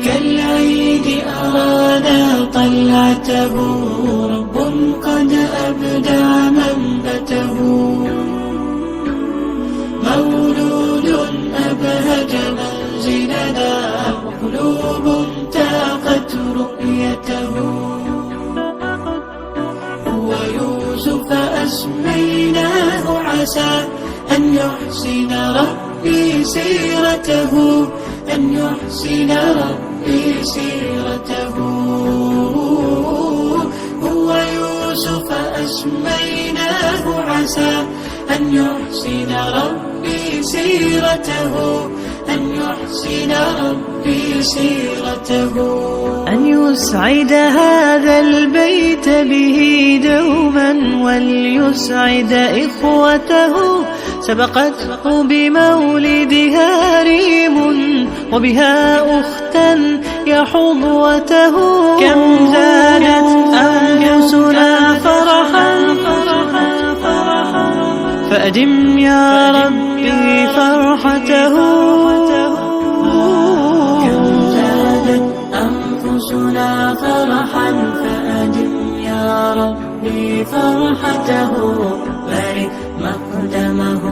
كالعيد أرانا طلعته، رب قد أبدع منبته، مولود أبهج منزلنا، وقلوب تاقت رؤيته. هو يوسف أسميناه، عسى أن يحسن ربي سيرته، أن يحسن ربي سيرته. هو يوسف أسميناه، عسى أن يحسن ربي سيرته، أن يحسن ربي سيرته. أن يسعد هذا البيت به دوما، وليسعد إخوته، سبقته بمولدها ريم، وبها أختا يحظوته. كم زادت أنفسنا فرحا، فأدم يا ربي فرحته. كم زادت أنفسنا فرحا، فأدم يا ربي فرحته. بارك مقدمه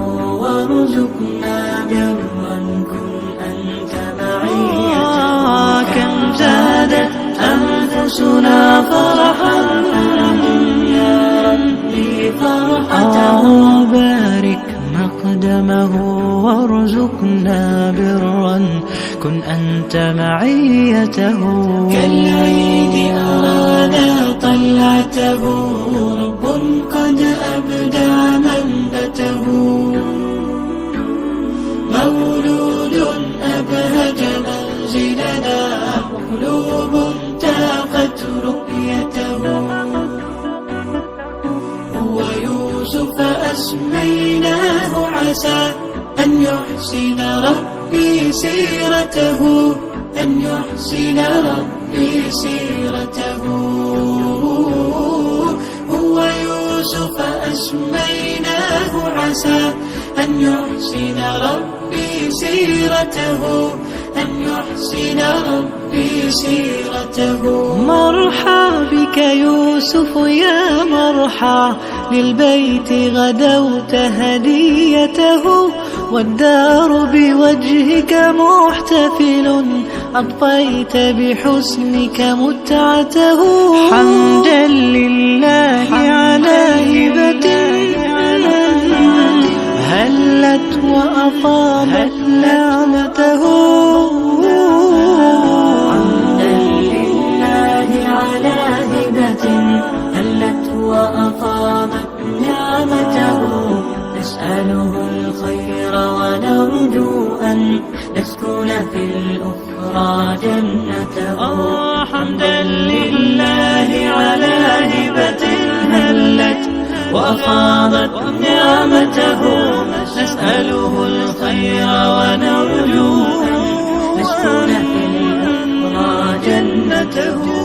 وارزقنا برا، كن أنت معيته. كم زادت أنفسنا فرحا، فأدم يا ربي فرحته. بارك مقدمه وارزقنا برا، كن أنت معيته. كالعيد أرانا طلعته، رب قد أبدع منبته، مولود أبهج منزلنا، وقلوب تاقت رؤيته. هو يوسف أسميناه، عسى أن يحسن ربي سيرته، أن يحسن ربي سيرته. هو يوسف أسميناه، عسى أن يحسن ربي سيرته، أن يحسن ربي سيرته. مرحى بك يوسف يا مرحى، للبيت غدوت هديته، والدار بوجهك محتفل، أضفيت بحسنك متعته. حمدا لله على هبة هلت وأفاضت نعمته. حمدا لله على هبة هلت وأفاضت نعمته. نسأله الخير ونرجو أن نسكن في الأخرى جنته. حمدا لله على هبة هلت وأفاضت نعمته. نسأله الخير ونرجو أن نسكن في الأخرى جنته.